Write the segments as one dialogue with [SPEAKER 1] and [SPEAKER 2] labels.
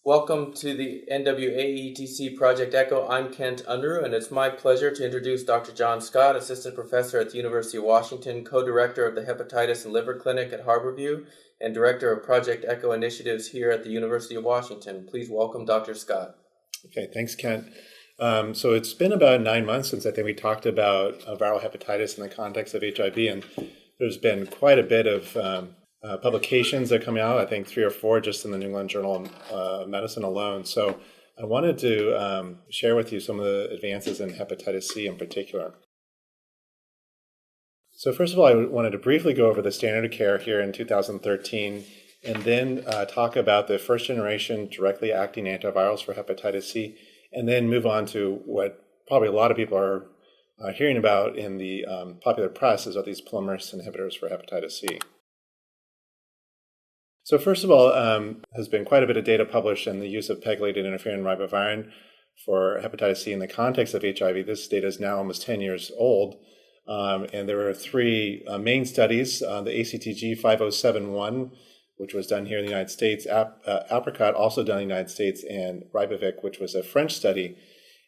[SPEAKER 1] Welcome to the NWAETC Project ECHO. I'm Kent Unruh, and it's my pleasure to introduce Dr. John Scott, Assistant Professor at the University of Washington, Co-Director of the Hepatitis and Liver Clinic at Harborview, and Director of Project ECHO Initiatives here at the University of Washington. Please welcome Dr. Scott.
[SPEAKER 2] Okay, thanks, Kent. So it's been about 9 months since I think we talked about viral hepatitis in the context of HIV, and there's been quite a bit of publications that come out, I think 3 or 4 just in the New England Journal of Medicine alone. So I wanted to share with you some of the advances in hepatitis C in particular. So first of all, I wanted to briefly go over the standard of care here in 2013 and then talk about the first generation directly acting antivirals for hepatitis C, and then move on to what probably a lot of people are hearing about in the popular press is about these polymerase inhibitors for hepatitis C. So first of all, has been quite a bit of data published in the use of pegylated interferon ribavirin for hepatitis C in the context of HIV. This data is now almost 10 years old, and there were 3 main studies, the ACTG 5071, which was done here in the United States, Apricot, also done in the United States, and Ribavirin, which was a French study.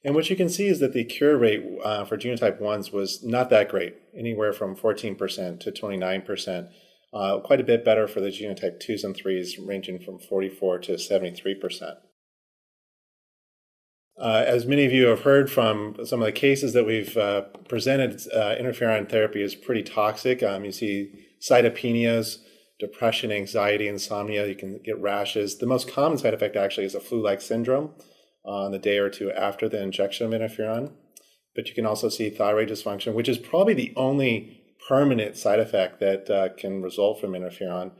[SPEAKER 2] And what you can see is that the cure rate for genotype 1s was not that great, anywhere from 14% to 29%. Quite a bit better for the genotype 2s and 3s, ranging from 44 to 73%. As many of you have heard from some of the cases that we've presented, interferon therapy is pretty toxic. You see cytopenias, depression, anxiety, insomnia. You can get rashes. The most common side effect actually is a flu-like syndrome on the day or two after the injection of interferon. But you can also see thyroid dysfunction, which is probably the only permanent side effect that can result from interferon.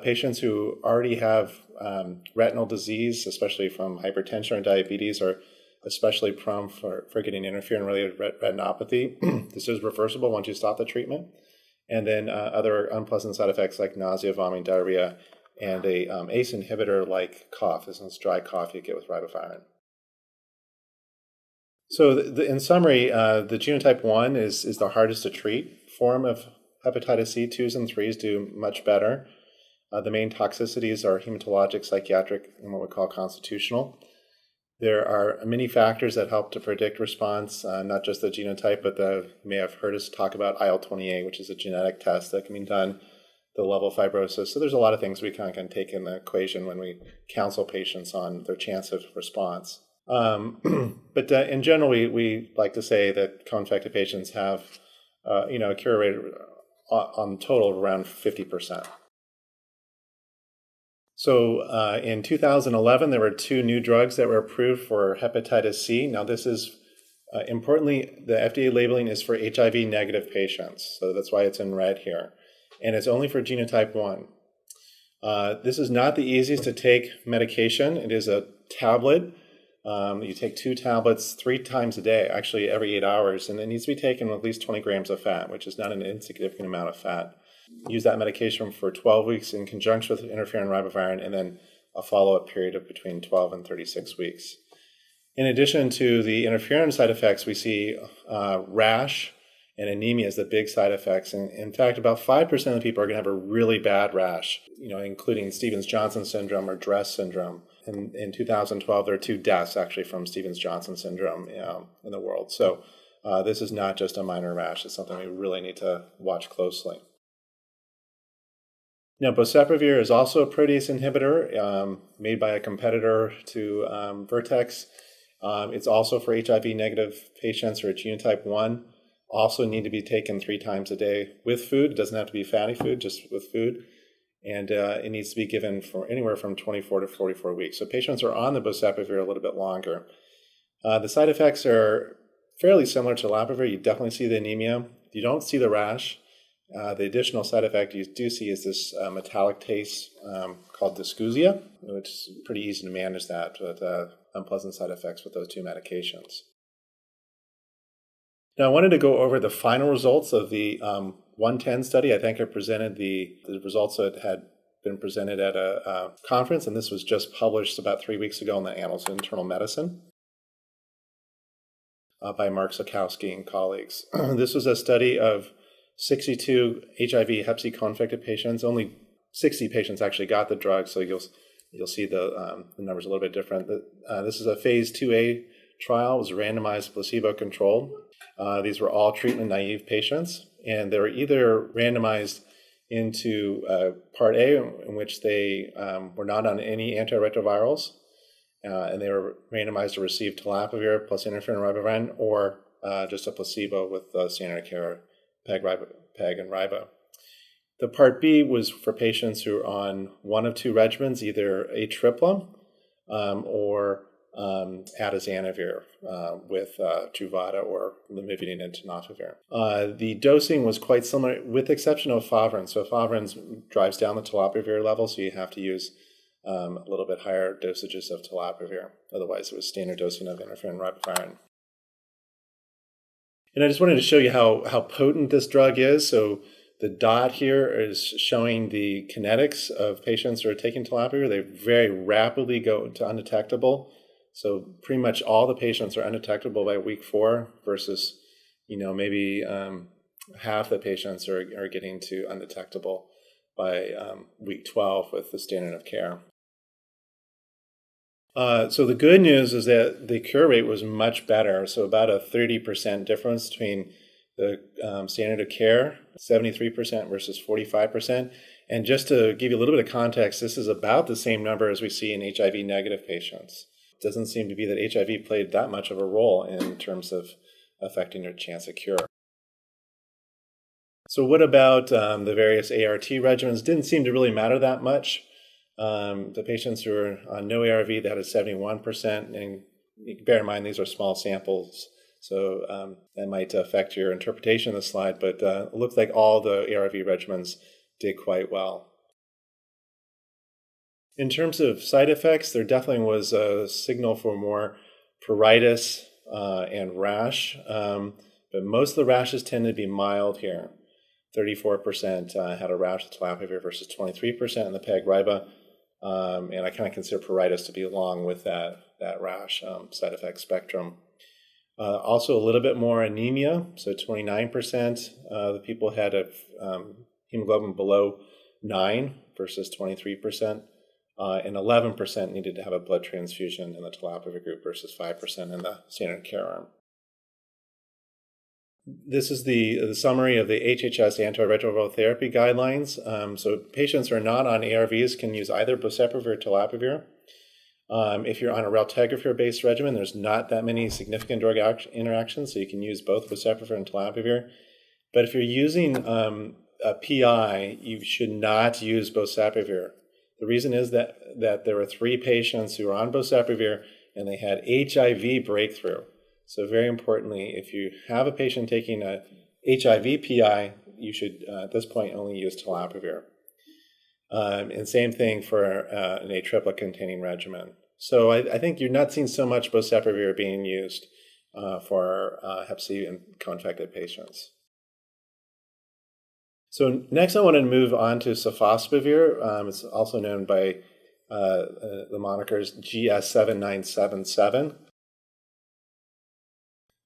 [SPEAKER 2] Patients who already have retinal disease, especially from hypertension or diabetes, are especially prone for getting interferon-related retinopathy. This is reversible once you stop the treatment. And then other unpleasant side effects like nausea, vomiting, diarrhea, and a ACE inhibitor like cough. This is dry cough you get with ribavirin. So in summary, the genotype 1 is the hardest to treat form of hepatitis C. 2s and 3s do much better. The main toxicities are hematologic, psychiatric, and what we call constitutional. There are many factors that help to predict response, not just the genotype, but you may have heard us talk about IL-28, which is a genetic test that can be done, the level of fibrosis. So there's a lot of things we can take in the equation when we counsel patients on their chance of response. But in general, we like to say that co-infected patients have a cure rate on total of around 50%. So in 2011, there were 2 new drugs that were approved for hepatitis C. Now this is, importantly, the FDA labeling is for HIV negative patients. So that's why it's in red here. And it's only for genotype 1. This is not the easiest to take medication. It is a tablet. You take 2 tablets 3 times a day, actually every 8 hours, and it needs to be taken with at least 20 grams of fat, which is not an insignificant amount of fat. Use that medication for 12 weeks in conjunction with interferon ribavirin, and then a follow-up period of between 12 and 36 weeks. In addition to the interferon side effects, we see rash and anemia as the big side effects. And in fact, about 5% of the people are going to have a really bad rash, including Stevens-Johnson syndrome or DRESS syndrome. In 2012, there are 2 deaths actually from Stevens-Johnson syndrome in the world. So this is not just a minor rash. It's something we really need to watch closely. Now, Boceprevir is also a protease inhibitor made by a competitor to Vertex. It's also for HIV negative patients or genotype 1. Also need to be taken 3 times a day with food. It doesn't have to be fatty food, just with food. And it needs to be given for anywhere from 24 to 44 weeks. So patients are on the Boceprevir a little bit longer. The side effects are fairly similar to Telaprevir. You definitely see the anemia. You don't see the rash. The additional side effect you do see is this metallic taste called dysgeusia, which is pretty easy to manage that, but unpleasant side effects with those 2 medications. Now, I wanted to go over the final results of the 110 study. I think I presented the results that had been presented at a conference, and this was just published about 3 weeks ago in the Annals of Internal Medicine by Mark Zukowski and colleagues. This was a study of 62 HIV Hep C co-infected patients. Only 60 patients actually got the drug, so you'll you'll see the numbers a little bit different. This is a phase 2A trial. It was randomized placebo-controlled. These were all treatment-naive patients, and they were either randomized into Part A, in which they were not on any antiretrovirals, and they were randomized to receive Telaprevir plus Interferon Ribavirin, or just a placebo with standard of care Peg and Riba. The Part B was for patients who are on one of two regimens, either a tripla or atazanavir with Truvada or Ribavirin and tenofovir. The dosing was quite similar, with the exception of efavirenz. So efavirenz drives down the Telaprevir level, so you have to use a little bit higher dosages of Telaprevir. Otherwise, it was standard dosing of Interferon Ribavirin. And I just wanted to show you how potent this drug is. So the dot here is showing the kinetics of patients who are taking Telaprevir. They very rapidly go to undetectable. So pretty much all the patients are undetectable by week 4 versus, maybe half the patients are getting to undetectable by week 12 with the standard of care. So the good news is that the cure rate was much better. So about a 30% difference between the standard of care, 73% versus 45%. And just to give you a little bit of context, this is about the same number as we see in HIV negative patients. It doesn't seem to be that HIV played that much of a role in terms of affecting your chance of cure. So what about the various ART regimens? Didn't seem to really matter that much. The patients who are on no ARV, that is 71%, and bear in mind these are small samples, so that might affect your interpretation of the slide, but it looks like all the ARV regimens did quite well. In terms of side effects, there definitely was a signal for more pruritus and rash, but most of the rashes tend to be mild here. 34% had a rash with Telaprevir versus 23% in the Peg-Riba. And I kind of consider pruritus to be along with that rash side effect spectrum. Also a little bit more anemia, so 29% of the people had a hemoglobin below 9 versus 23%, and 11% needed to have a blood transfusion in the Telaprevir group versus 5% in the standard care arm. This is the summary of the HHS antiretroviral therapy guidelines. So patients who are not on ARVs can use either Boceprevir or Telaprevir. If you're on a raltegravir-based regimen, there's not that many significant drug interactions, so you can use both Boceprevir and Telaprevir. But if you're using a PI, you should not use Boceprevir. The reason is that there were 3 patients who were on Boceprevir and they had HIV breakthrough. So very importantly, if you have a patient taking a HIV PI, you should at this point only use Telaprevir. And same thing for an atripla containing regimen. So I think you're not seeing so much Boceprevir being used for Hep C and co-infected patients. So next I want to move on to Sofosbuvir. It's also known by the monikers GS7977.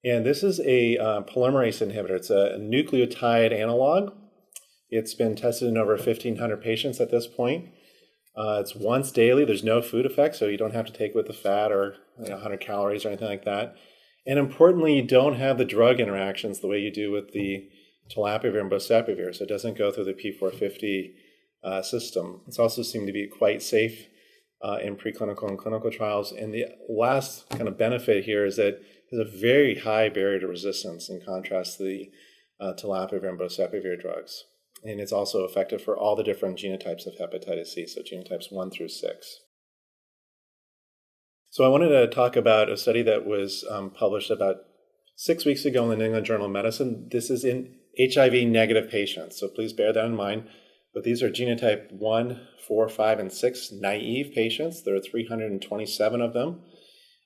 [SPEAKER 2] And this is a polymerase inhibitor. It's a nucleotide analog. It's been tested in over 1,500 patients at this point. It's once daily. There's no food effect, so you don't have to take it with the fat or 100 calories or anything like that. And importantly, you don't have the drug interactions the way you do with the Telaprevir and Boceprevir, so it doesn't go through the P450 system. It's also seemed to be quite safe in preclinical and clinical trials. And the last kind of benefit here is that there's a very high barrier to resistance in contrast to the Telaprevir and Boceprevir drugs. And it's also effective for all the different genotypes of hepatitis C, so genotypes 1 through 6. So I wanted to talk about a study that was published about 6 weeks ago in the New England Journal of Medicine. This is in HIV negative patients, so please bear that in mind. But these are genotype 1, 4, 5, and 6 naive patients. There are 327 of them.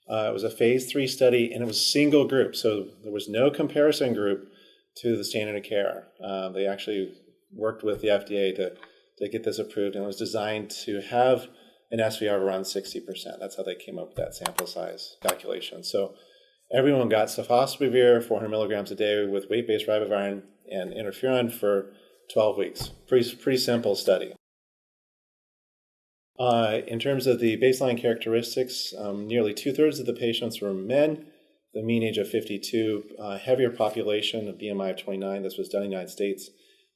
[SPEAKER 2] It was a phase 3 study, and it was single group, so there was no comparison group to the standard of care. They actually worked with the FDA to get this approved, and it was designed to have an SVR of around 60%. That's how they came up with that sample size calculation. So everyone got Sofosbuvir, 400 milligrams a day with weight-based ribavirin and interferon for 12 weeks. Pretty simple study. In terms of the baseline characteristics, nearly 2/3 of the patients were men, the mean age of 52, heavier population, a BMI of 29. This was done in the United States.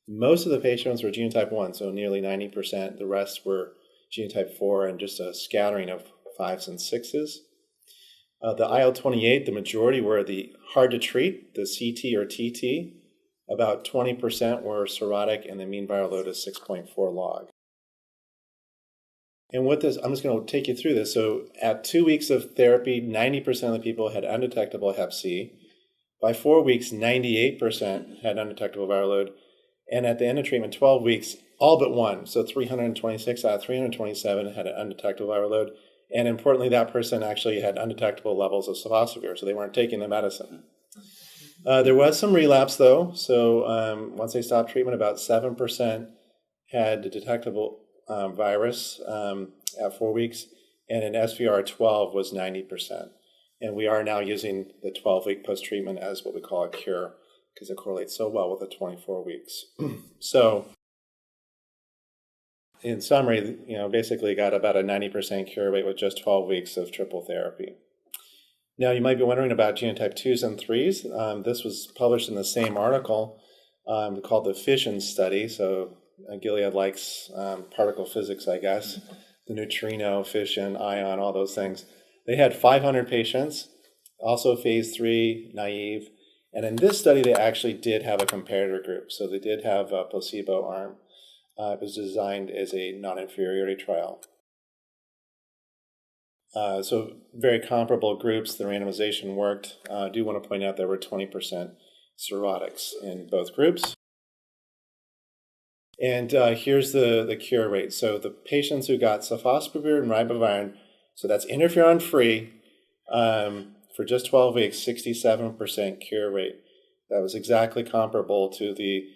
[SPEAKER 2] Most of the patients were genotype 1, so nearly 90%. The rest were genotype 4 and just a scattering of 5s and 6s. The IL-28, the majority were the hard to treat, the CT or TT. About 20% were cirrhotic, and the mean viral load is 6.4 log. And with this, I'm just going to take you through this. So at 2 weeks of therapy, 90% of the people had undetectable Hep C. By 4 weeks, 98% had undetectable viral load. And at the end of treatment, 12 weeks, all but one, so 326 out of 327 had an undetectable viral load. And importantly, that person actually had undetectable levels of Sofosbuvir, so they weren't taking the medicine. There was some relapse, though. So once they stopped treatment, about 7% had a detectable virus at 4 weeks, and an SVR12 was 90%. And we are now using the 12-week post-treatment as what we call a cure, because it correlates so well with the 24 weeks. So in summary, basically got about a 90% cure rate with just 12 weeks of triple therapy. Now, you might be wondering about genotype 2s and 3s. This was published in the same article called the FISSION Study. So Gilead likes particle physics, I guess. The neutrino, fission, ion, all those things. They had 500 patients, also phase 3, naive. And in this study, they actually did have a comparator group. So they did have a placebo arm. It was designed as a non-inferiority trial. So very comparable groups. The randomization worked. I do want to point out there were 20% cirrhotics in both groups. And here's the cure rate. So the patients who got Sofosbuvir and Ribavirin, so that's interferon-free, for just 12 weeks, 67% cure rate. That was exactly comparable to the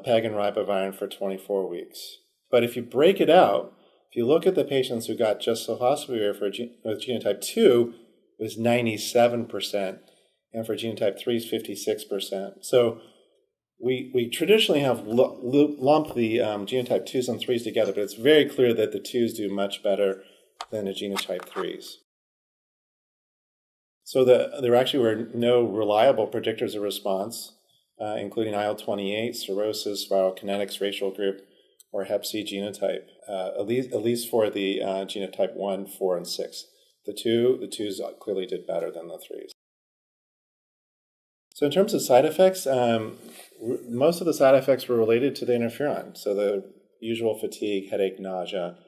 [SPEAKER 2] PEG and Ribavirin for 24 weeks. But if you break it out, if you look at the patients who got just Sofosbuvir with genotype 2, it was 97%, and for genotype 3 is 56%. So we traditionally have lumped the genotype 2s and 3s together, but it's very clear that the 2s do much better than the genotype 3s. So there actually were no reliable predictors of response, including IL-28, cirrhosis, viral kinetics, racial group, or Hep C genotype, at least for the genotype 1, 4, and 6. The 2s clearly did better than the 3s. So in terms of side effects, most of the side effects were related to the interferon. So the usual fatigue, headache, nausea.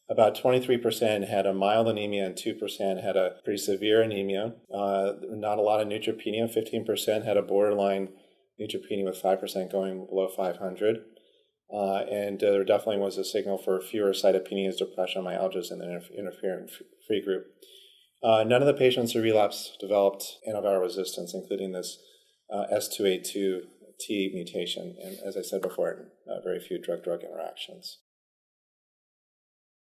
[SPEAKER 2] About 23% had a mild anemia and 2% had a pretty severe anemia. Not a lot of neutropenia. 15% had a borderline neutropenia with 5% going below 500. And there definitely was a signal for fewer cytopenias, depression, myalgias in the interferon-free group. None of the patients who relapsed developed antiviral resistance, including this S2A2T mutation, and as I said before, very few drug-drug interactions.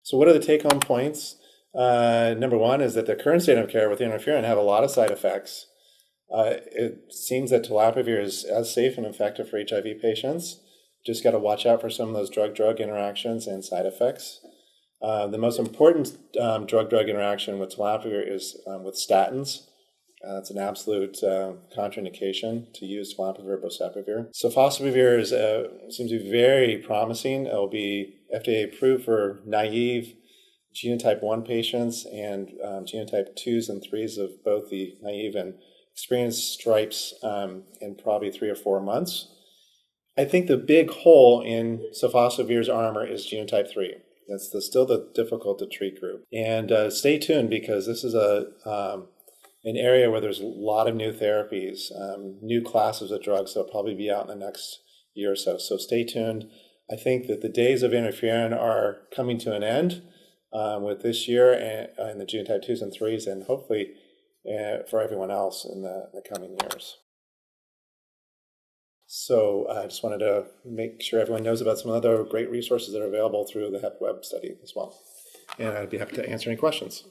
[SPEAKER 2] So what are the take-home points? Number one is that the current standard of care with interferon have a lot of side effects. It seems that Telaprevir is as safe and effective for HIV patients. Just got to watch out for some of those drug-drug interactions and side effects. The most important drug-drug interaction with Telaprevir is with statins. It's an absolute contraindication to use Telaprevir, Boceprevir. Sofosbuvir seems to be very promising. It will be FDA approved for naive genotype 1 patients and genotype 2s and 3s of both the naive and experienced stripes in probably 3 or 4 months. I think the big hole in Sofosbuvir's armor is genotype 3. That's still the difficult to treat group. And stay tuned, because this is an area where there's a lot of new therapies, new classes of drugs that will probably be out in the next year or so. So stay tuned. I think that the days of interferon are coming to an end with this year and the genotype 2s and 3s, and hopefully for everyone else in the coming years. So I just wanted to make sure everyone knows about some other great resources that are available through the HEP web study as well. And I'd be happy to answer any questions.